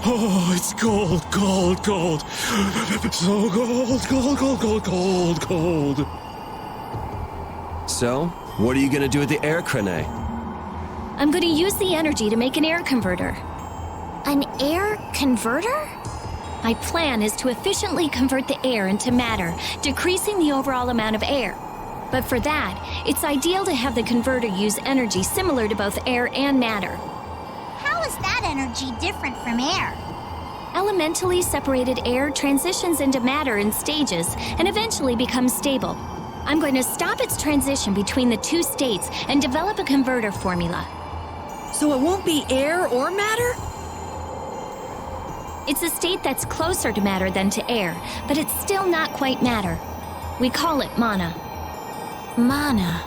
Oh, it's cold, cold, cold. So cold, cold, cold, cold, cold, cold. So, what are you gonna do with the air crane? I'm going to use the energy to make an air converter. An air converter? My plan is to efficiently convert the air into matter, decreasing the overall amount of air. But for that, it's ideal to have the converter use energy similar to both air and matter. How is that energy different from air? Elementally separated air transitions into matter in stages and eventually becomes stable. I'm going to stop its transition between the two states and develop a converter formula. So it won't be air or matter? It's a state that's closer to matter than to air, but it's still not quite matter. We call it mana. Mana.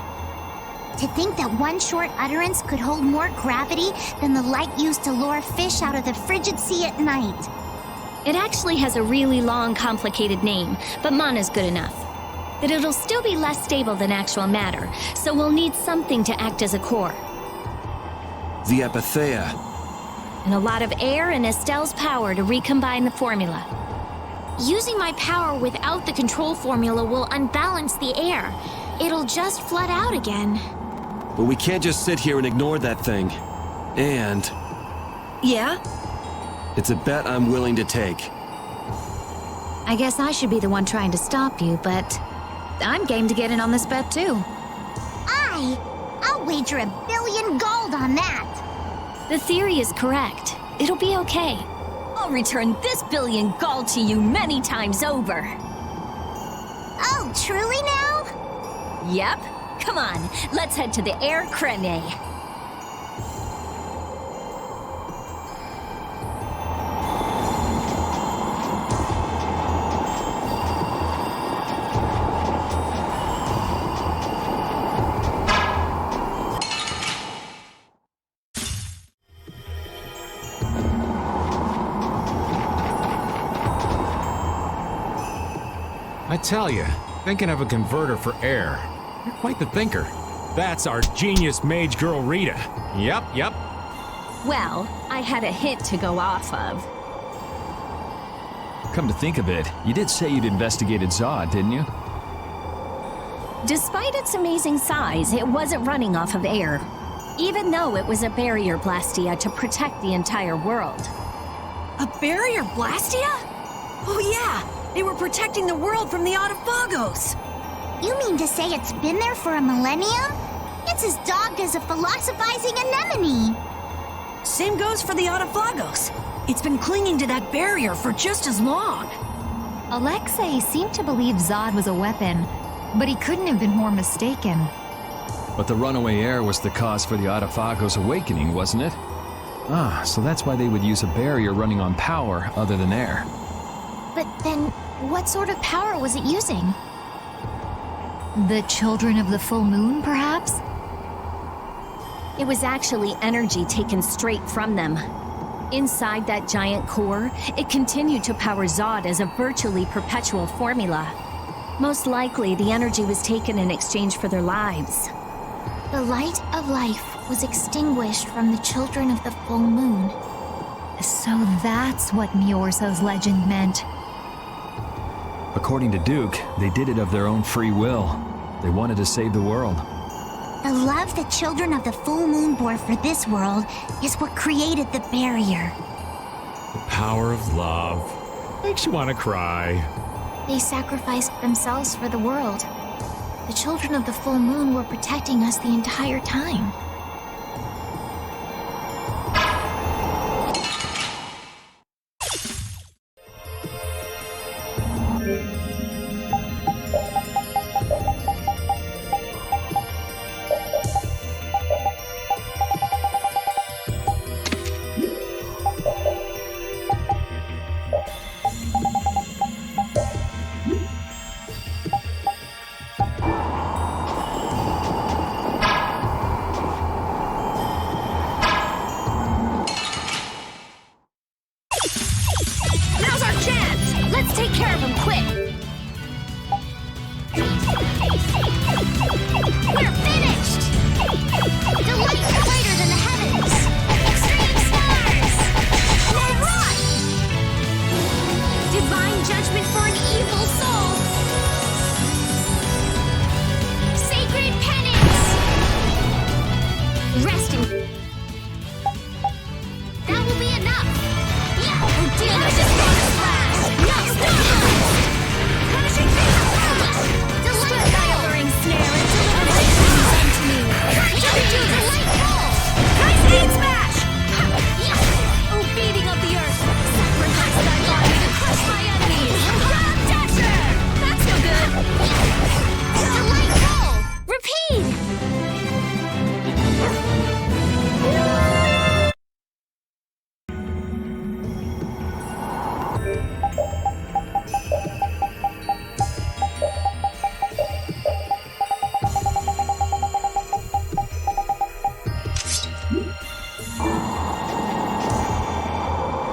To think that one short utterance could hold more gravity than the light used to lure fish out of the frigid sea at night. It actually has a really long, complicated name, but mana's good enough. But it'll still be less stable than actual matter, so we'll need something to act as a core. The Epithea. And a lot of air and Estelle's power to recombine the formula. Using my power without the control formula will unbalance the air. It'll just flood out again. But we can't just sit here and ignore that thing. And Yeah? It's a bet I'm willing to take. I guess I should be the one trying to stop you, but I'm game to get in on this bet too. I'll wager 1 billion gold on that. The theory is correct. It'll be okay. I'll return this 1 billion gold to you many times over. Oh, truly now? Yep. Come on, let's head to the air crane. I tell you, thinking of a converter for air. You're quite the thinker. That's our genius mage girl Rita. Yep. Well, I had a hint to go off of. Come to think of it, you did say you'd investigated Zod, didn't you? Despite its amazing size, it wasn't running off of air, even though it was a barrier blastia to protect the entire world. A barrier blastia? Oh yeah, they were protecting the world from the Autophagos. You mean to say it's been there for a millennium? It's as dogged as a philosophizing anemone. Same goes for the Autophagos. It's been clinging to that barrier for just as long. Alexei seemed to believe Zod was a weapon, but he couldn't have been more mistaken. But the runaway air was the cause for the Autophagos' awakening, wasn't it? Ah, so that's why they would use a barrier running on power other than air. But then, what sort of power was it using? The children of the full moon, perhaps? It was actually energy taken straight from them. Inside that giant core, it continued to power Zod as a virtually perpetual formula. Most likely, the energy was taken in exchange for their lives. The light of life was extinguished from the children of the full moon. So that's what Miorso's legend meant. According to Duke, they did it of their own free will. They wanted to save the world. The love the children of the full moon bore for this world is what created the barrier. The power of love makes you want to cry. They sacrificed themselves for the world. The children of the full moon were protecting us the entire time.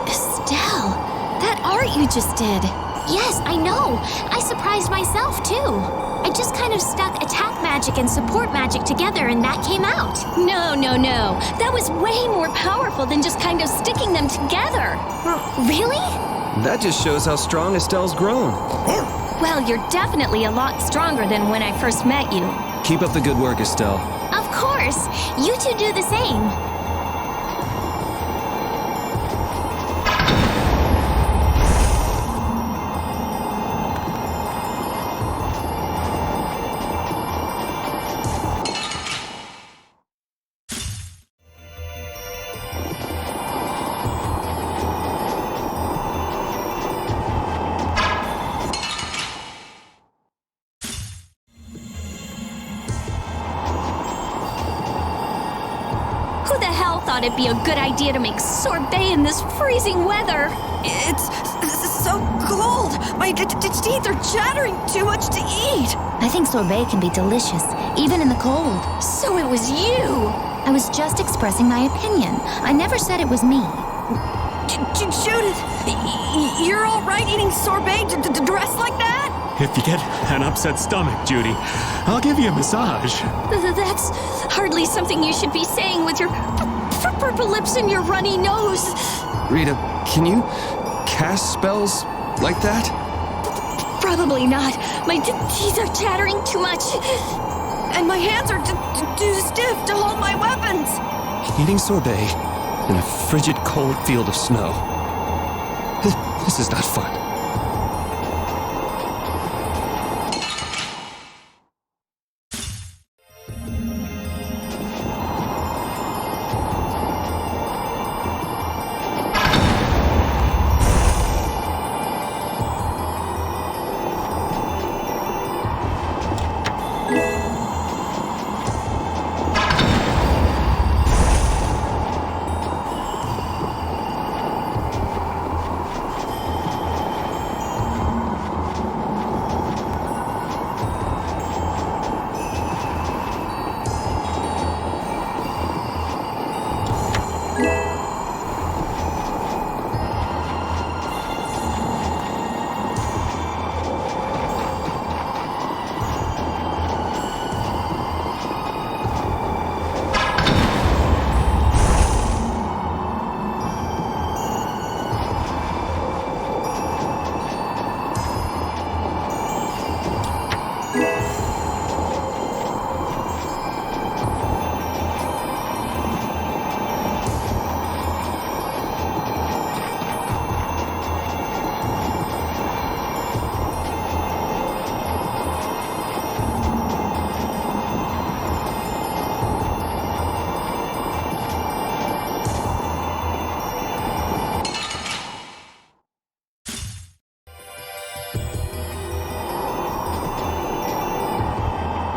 Estelle, that art you just did. Yes, I know. I surprised myself, too. I just kind of stuck attack magic and support magic together and that came out. No. That was way more powerful than just kind of sticking them together. Really? That just shows how strong Estelle's grown. Well, you're definitely a lot stronger than when I first met you. Keep up the good work, Estelle. Of course. You two do the same. Who the hell thought it'd be a good idea to make sorbet in this freezing weather? It's so cold. My teeth are chattering too much to eat. I think sorbet can be delicious, even in the cold. So it was you! I was just expressing my opinion. I never said it was me. Judith, you're all right eating sorbet dressed like that? If you get an upset stomach, Judy, I'll give you a massage. That's hardly something you should be saying with your purple lips and your runny nose. Rita, can you cast spells like that? Probably not. My teeth are chattering too much. And my hands are too stiff to hold my weapons. Eating sorbet in a frigid, cold field of snow. This is not fun.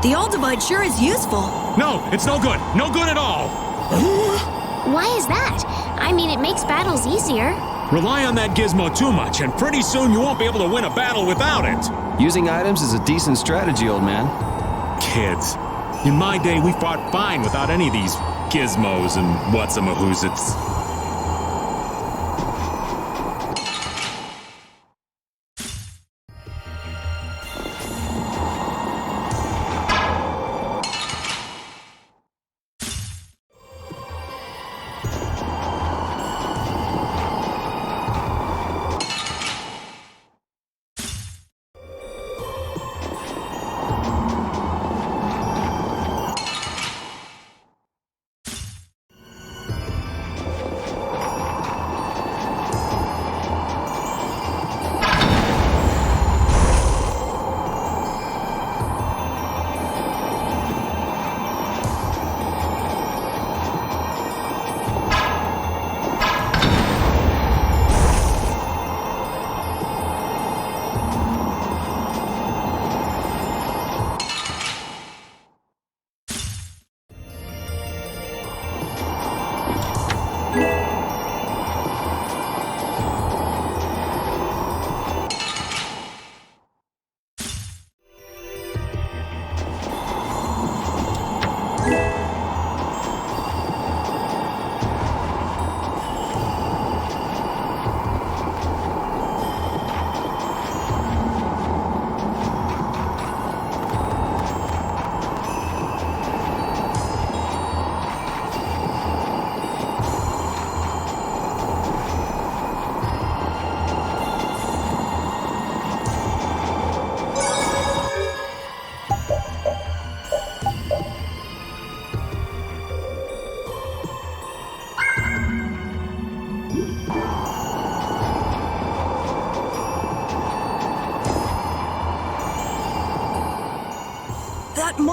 The All Divide sure is useful. No, it's no good. No good at all. Why is that? I mean, it makes battles easier. Rely on that gizmo too much, and pretty soon you won't be able to win a battle without it. Using items is a decent strategy, old man. Kids. In my day, we fought fine without any of these gizmos and what's-a-mahoozits.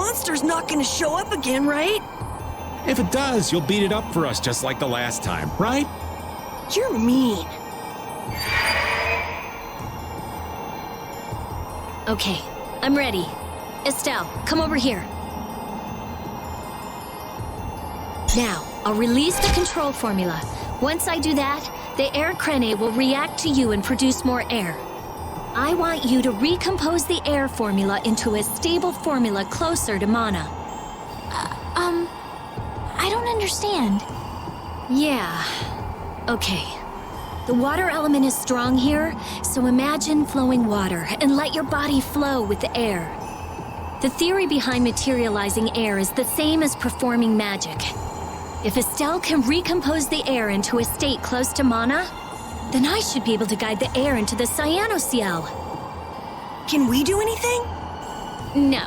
monster's not gonna show up again, right? If it does, you'll beat it up for us just like the last time, right? You're mean. Okay, I'm ready. Estelle, come over here. Now, I'll release the control formula. Once I do that, the air crene will react to you and produce more air. I want you to recompose the air formula into a stable formula closer to mana. I don't understand. Yeah. Okay. The water element is strong here, so imagine flowing water and let your body flow with the air. The theory behind materializing air is the same as performing magic. If Estelle can recompose the air into a state close to mana, then I should be able to guide the air into the Cyanoceal. Can we do anything? No.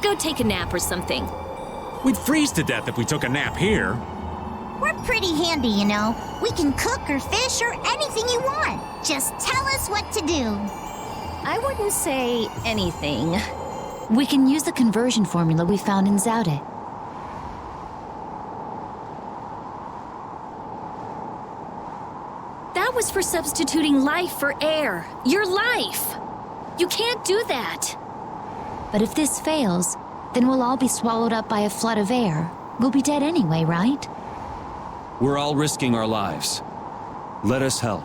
Go take a nap or something. We'd freeze to death if we took a nap here. We're pretty handy, you know. We can cook or fish or anything you want. Just tell us what to do. I wouldn't say anything. We can use the conversion formula we found in Zaude. That was for substituting life for air. Your life! You can't do that! But if this fails, then we'll all be swallowed up by a flood of air. We'll be dead anyway, right? We're all risking our lives. Let us help.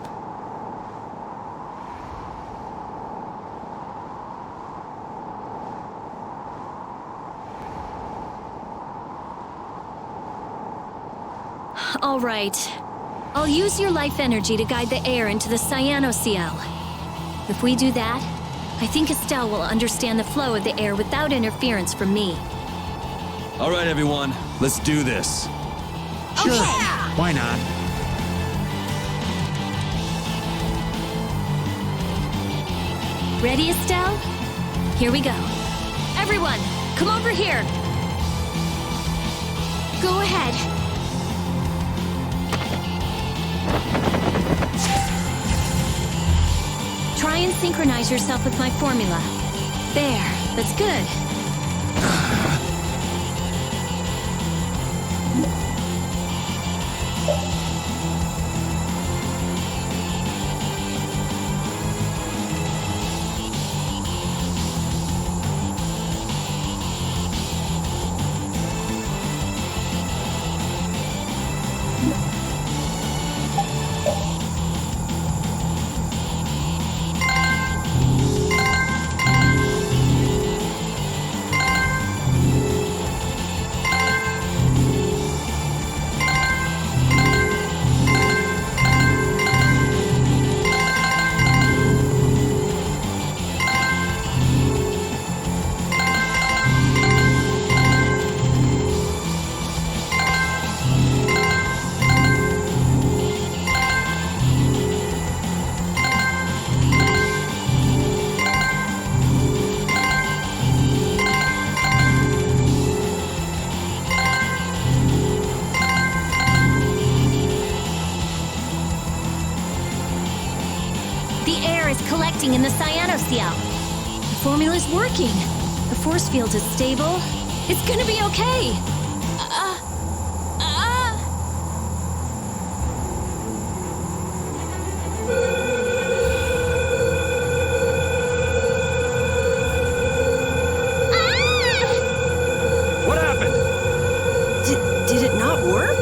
All right. I'll use your life energy to guide the air into the Cyanoceal. If we do that, I think Estelle will understand the flow of the air without interference from me. All right, everyone. Let's do this. Sure. Why not? Ready, Estelle? Here we go. Everyone, come over here. Go ahead. Try and synchronize yourself with my formula. There, that's good. Collecting in the Cyanoceal. The formula's working. The force field is stable. It's gonna be okay. What happened? Did it not work?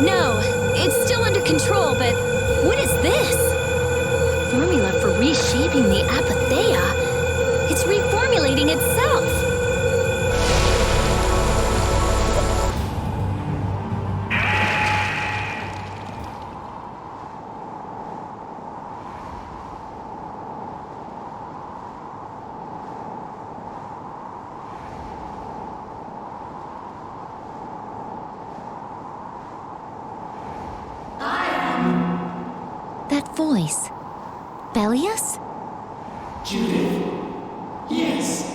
No, it's still under control, but what is this? Formula for reshaping the apatheia. It's reformulating itself. That voice. Bellius? Judith? Yes,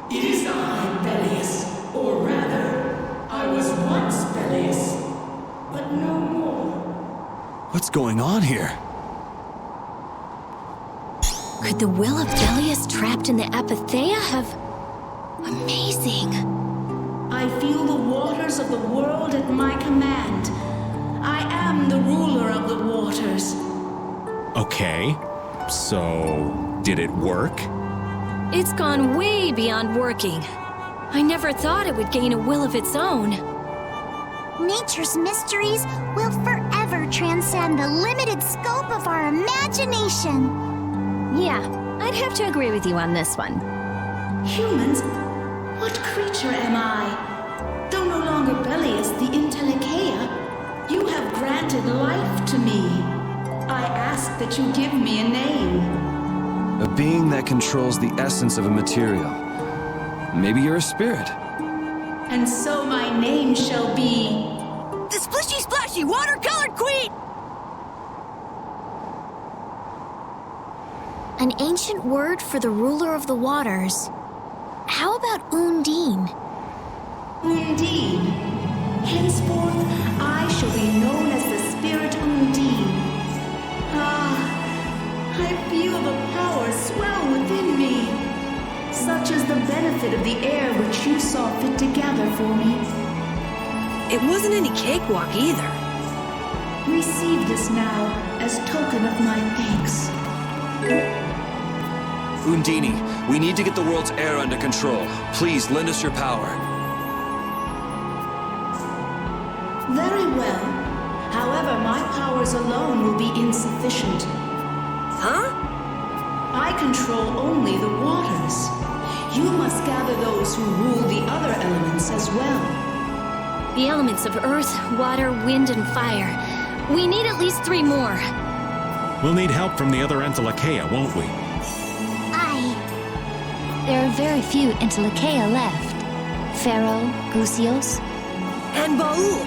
it is I, Bellius. Or rather, I was once Bellius, but no more. What's going on here? Could the will of Bellius trapped in the apatheia have... Amazing. I feel the waters of the world at my command. I am the ruler of the waters. Okay, so did it work? It's gone way beyond working. I never thought it would gain a will of its own. Nature's mysteries will forever transcend the limited scope of our imagination. Yeah, I'd have to agree with you on this one. Humans? What creature am I? Though no longer Belius the Intellikeia, you have granted life to me. I ask that you give me a name. A being that controls the essence of a material. Maybe you're a spirit. And so my name shall be... The Splishy Splashy Watercolored Queen! An ancient word for the ruler of the waters. How about Undine? Undine. Henceforth, I shall be known as the Spirit Undine. Ah, I feel the power swell within me. Such is the benefit of the air which you saw fit to gather for me. It wasn't any cakewalk either. Receive this now as token of my thanks. Undine, we need to get the world's air under control. Please lend us your power. Very well. However, my powers alone will be insufficient. Huh? I control only the waters. You must gather those who rule the other elements as well. The elements of earth, water, wind, and fire. We need at least 3 more. We'll need help from the other Intellikeia, won't we? There are very few Intellikeia left. Pharaoh, Gusios. And Baul.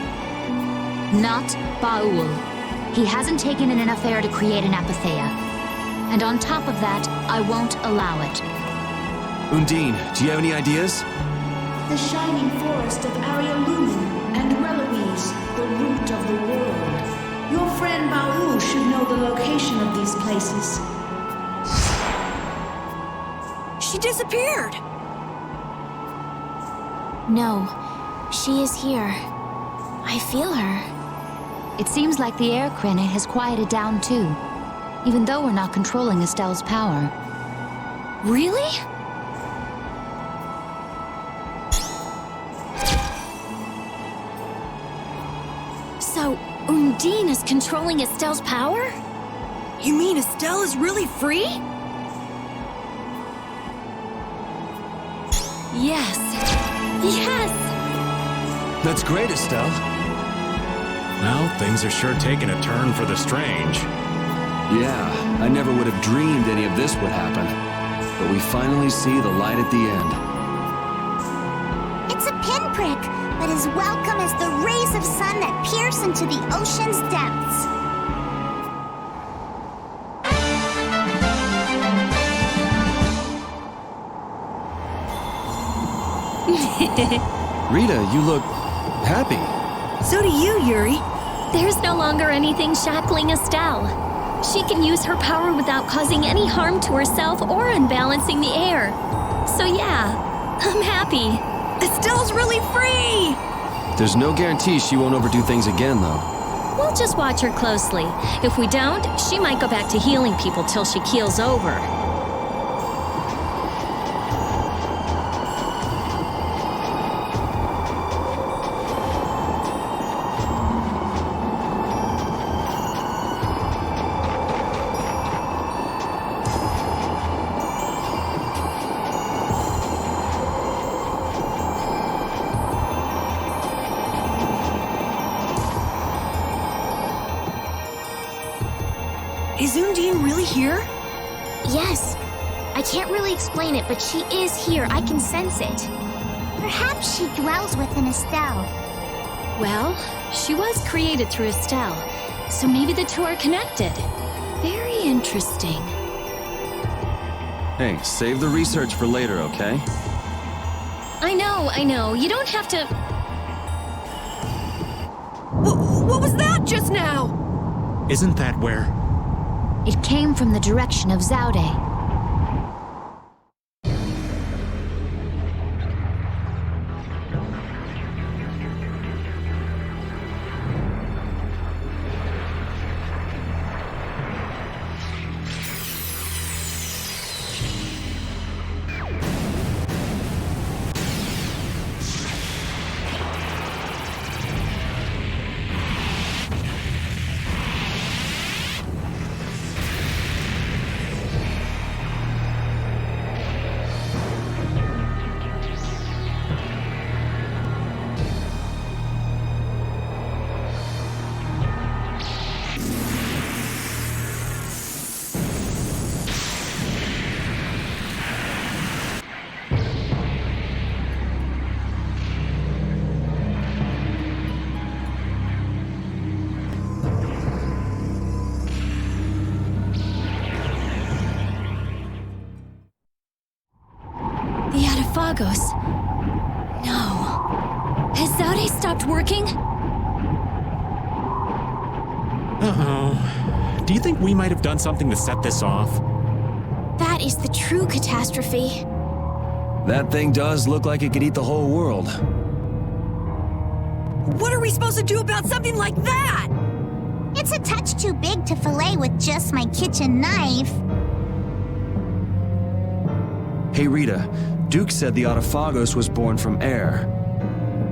Not Baul. He hasn't taken in enough air to create an apatheia. And on top of that, I won't allow it. Undine, do you have any ideas? The shining forest of Arialumen and Reloise, the root of the world. Your friend Baul should know the location of these places. She disappeared! No, she is here. I feel her. It seems like the air crenate has quieted down too, even though we're not controlling Estelle's power. Really? So, Undine is controlling Estelle's power? You mean Estelle is really free? Yes. Yes! That's great, Estelle. Well, things are sure taking a turn for the strange. Yeah, I never would have dreamed any of this would happen. But we finally see the light at the end. It's a pinprick, but as welcome as the rays of sun that pierce into the ocean's depths. Rita, you look happy. So do you, Yuri. There's no longer anything shackling Estelle. She can use her power without causing any harm to herself or unbalancing the air. So yeah, I'm happy. Estelle's really free! There's no guarantee she won't overdo things again, though. We'll just watch her closely. If we don't, she might go back to healing people till she keels over. Is Undine really here? Yes. I can't really explain it, but she is here. I can sense it. Perhaps she dwells within Estelle. Well, she was created through Estelle, so maybe the two are connected. Very interesting. Hey, save the research for later, okay? I know. You don't have to... What was that just now? Isn't that where... It came from the direction of Zaude. Autophagos. No. Has Zaude stopped working? Uh-oh. Do you think we might have done something to set this off? That is the true catastrophe. That thing does look like it could eat the whole world. What are we supposed to do about something like that? It's a touch too big to fillet with just my kitchen knife. Hey Rita, Duke said the Autophagos was born from air.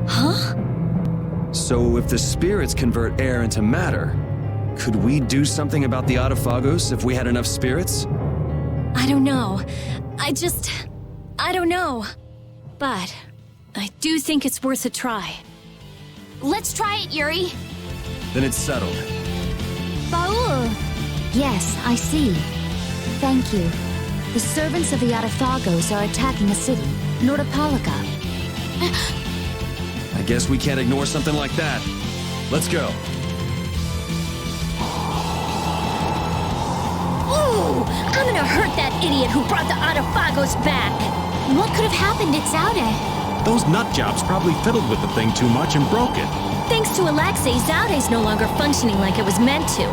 Huh? So if the spirits convert air into matter, could we do something about the Autophagos if we had enough spirits? I don't know. I don't know. But I do think it's worth a try. Let's try it, Yuri. Then it's settled. Baul! Yes, I see. Thank you. The servants of the Autophagos are attacking a city, Nordopolica. I guess we can't ignore something like that. Let's go. Ooh! I'm gonna hurt that idiot who brought the Autophagos back! What could have happened at Zaude? Those nutjobs probably fiddled with the thing too much and broke it. Thanks to Alexei, Zaude's no longer functioning like it was meant to.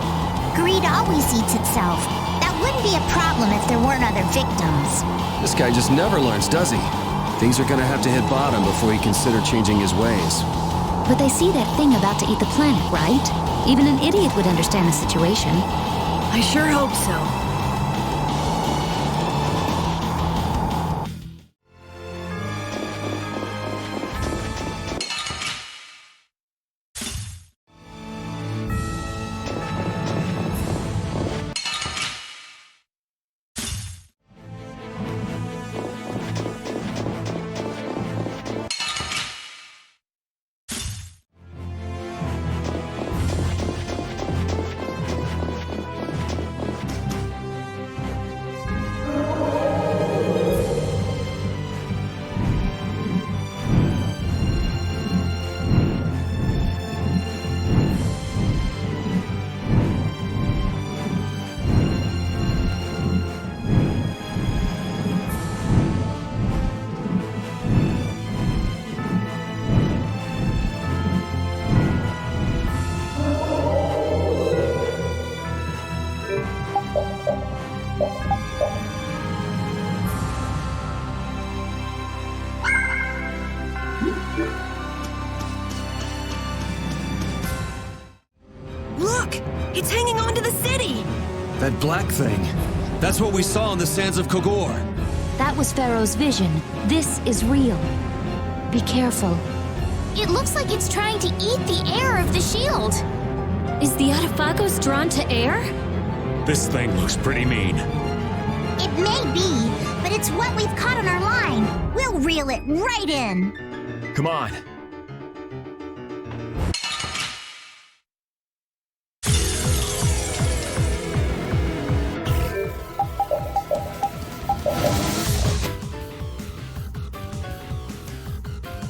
Greed always eats itself. That wouldn't be a problem if there weren't other victims. This guy just never learns, does he? Things are gonna have to hit bottom before he consider changing his ways. But they see that thing about to eat the planet, right? Even an idiot would understand the situation. I sure hope so. Look! It's hanging on to the city! That black thing. That's what we saw on the sands of Kogor. That was Pharaoh's vision. This is real. Be careful. It looks like it's trying to eat the air of the shield. Is the Autophagos drawn to air? This thing looks pretty mean. It may be, but it's what we've caught on our line. We'll reel it right in. Come on.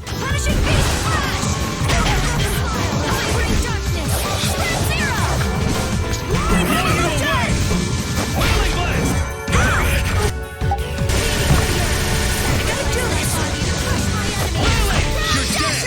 Punishing beast flash! Hybrid darkness! Spread zero! Wailing blast! I gotta do this! Crush my enemy! You're dead!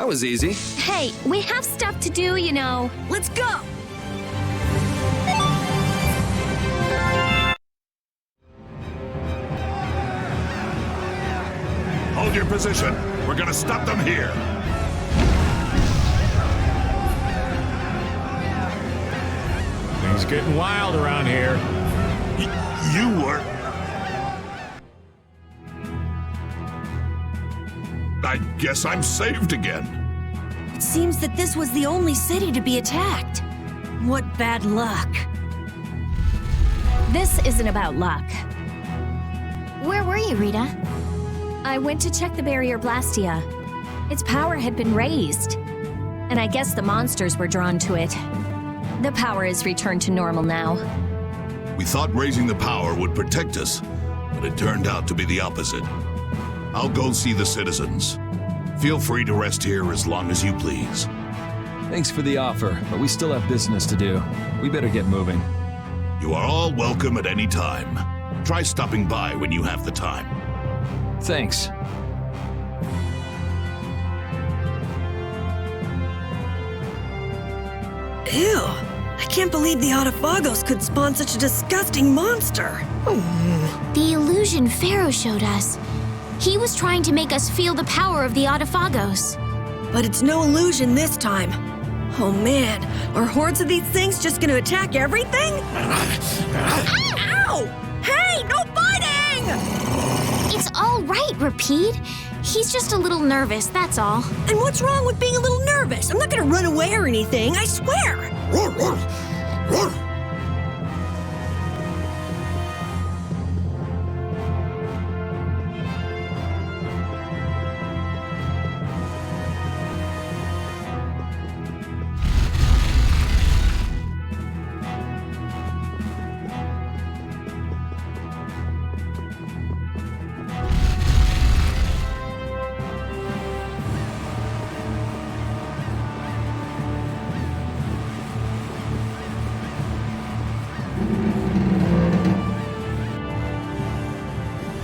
That was easy. Hey, we have stuff to do, you know. Let's go! Hold your position. We're gonna stop them here. Things getting wild around here. You were... I guess I'm saved again. It seems that this was the only city to be attacked. What bad luck. This isn't about luck. Where were you, Rita? I went to check the barrier Blastia. Its power had been raised. And I guess the monsters were drawn to it. The power is returned to normal now. We thought raising the power would protect us, but it turned out to be the opposite. I'll go see the citizens. Feel free to rest here as long as you please. Thanks for the offer, but we still have business to do. We better get moving. You are all welcome at any time. Try stopping by when you have the time. Thanks. Ew. I can't believe the Autophagos could spawn such a disgusting monster. The illusion Pharaoh showed us. He was trying to make us feel the power of the Autophagos. But it's no illusion this time. Oh man, are hordes of these things just gonna attack everything? Ow! Hey, no fighting! It's all right, Repeat. He's just a little nervous, that's all. And what's wrong with being a little nervous? I'm not gonna run away or anything, I swear!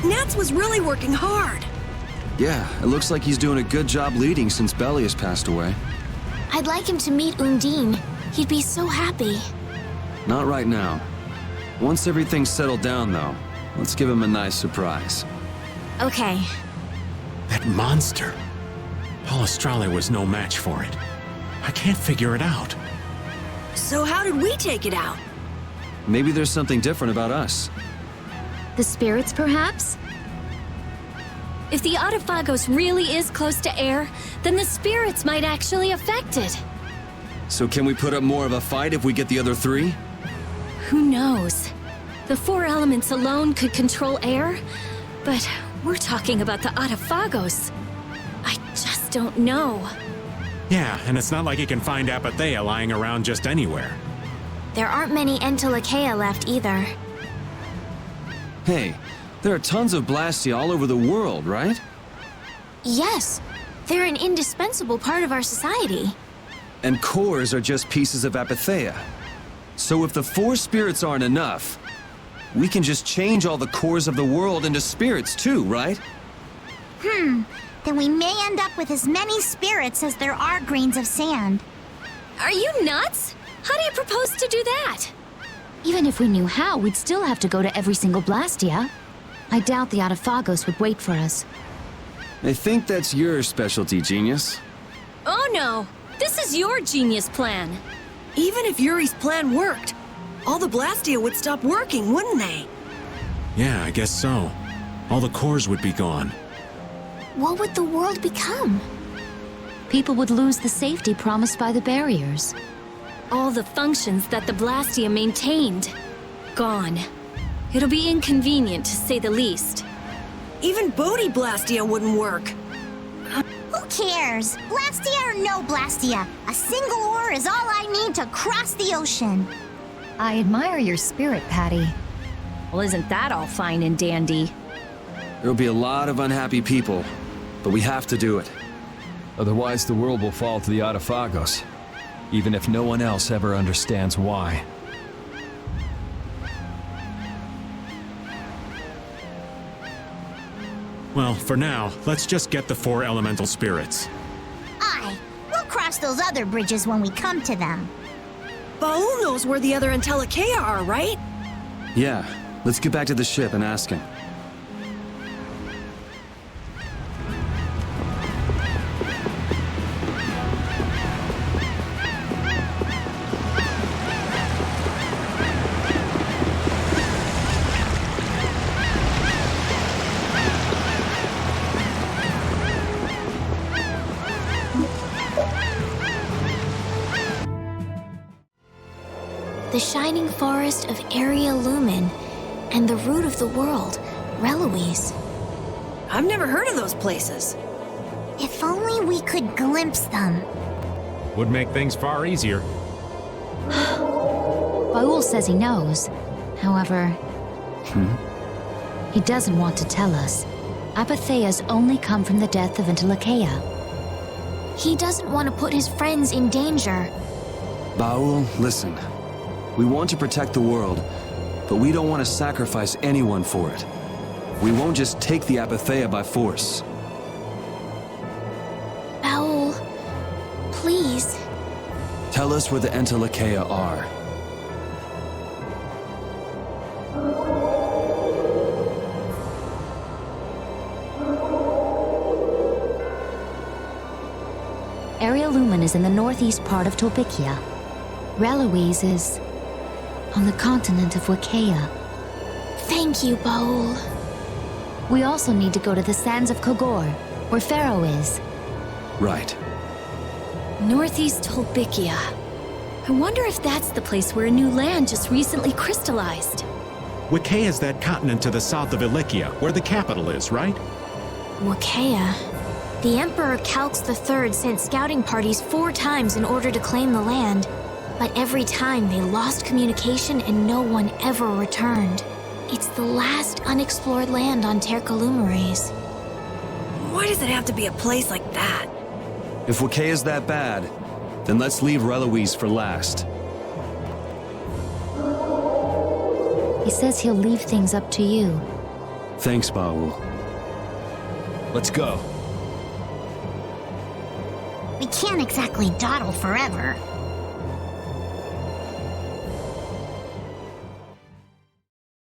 Nats was really working hard. Yeah, it looks like he's doing a good job leading since Belly has passed away. I'd like him to meet Undine. He'd be so happy. Not right now. Once everything's settled down, though, let's give him a nice surprise. Okay. That monster. Palestrale was no match for it. I can't figure it out. So how did we take it out? Maybe there's something different about us. The spirits, perhaps? If the Autophagos really is close to air, then the spirits might actually affect it. So can we put up more of a fight if we get the other three? Who knows? The four elements alone could control air, but we're talking about the Autophagos. I just don't know. Yeah, and it's not like you can find Apathea lying around just anywhere. There aren't many Entelekea left either. Hey, there are tons of Blastia all over the world, right? Yes, they're an indispensable part of our society. And cores are just pieces of Apathea. So if the four spirits aren't enough, we can just change all the cores of the world into spirits too, right? Then we may end up with as many spirits as there are grains of sand. Are you nuts? How do you propose to do that? Even if we knew how, we'd still have to go to every single Blastia. I doubt the Autophagos would wait for us. I think that's your specialty, genius. Oh no! This is your genius plan! Even if Yuri's plan worked, all the Blastia would stop working, wouldn't they? Yeah, I guess so. All the cores would be gone. What would the world become? People would lose the safety promised by the barriers. All the functions that the Blastia maintained. Gone. It'll be inconvenient, to say the least. Even Bodhi Blastia wouldn't work. Who cares? Blastia or no Blastia? A single ore is all I need to cross the ocean. I admire your spirit, Patty. Well, isn't that all fine and dandy? There'll be a lot of unhappy people, but we have to do it. Otherwise, the world will fall to the Autophagos, even if no one else ever understands why. Well, for now, let's just get the four elemental spirits. Aye, cross those other bridges when we come to them. Baul knows where the other Entelekea are, right? Yeah, let's get back to the ship and ask him. The shining forest of Area Lumen and the root of the world, Reloise. I've never heard of those places. If only we could glimpse them. Would make things far easier. Baul says he knows. However, he doesn't want to tell us. Apatheas only come from the death of Entelekea. He doesn't want to put his friends in danger. Baul, listen. We want to protect the world, but we don't want to sacrifice anyone for it. We won't just take the Apatheia by force. Baul, please. Tell us where the Entelekea are. Area Lumen is in the northeast part of Tolbikia. Reloise is on the continent of Wicea. Thank you, Baul. We also need to go to the sands of Kogor, where Pharaoh is. Right. Northeast Tolbikia. I wonder if that's the place where a new land just recently crystallized. Wicea is that continent to the south of Ilikia, where the capital is, right? Wicea. The Emperor Calx III sent scouting parties 4 times in order to claim the land. But every time they lost communication and no one ever returned. It's the last unexplored land on Tercalumares. Why does it have to be a place like that? If Wicea is that bad, then let's leave Reloise for last. He says he'll leave things up to you. Thanks, Baul. Let's go. We can't exactly dawdle forever.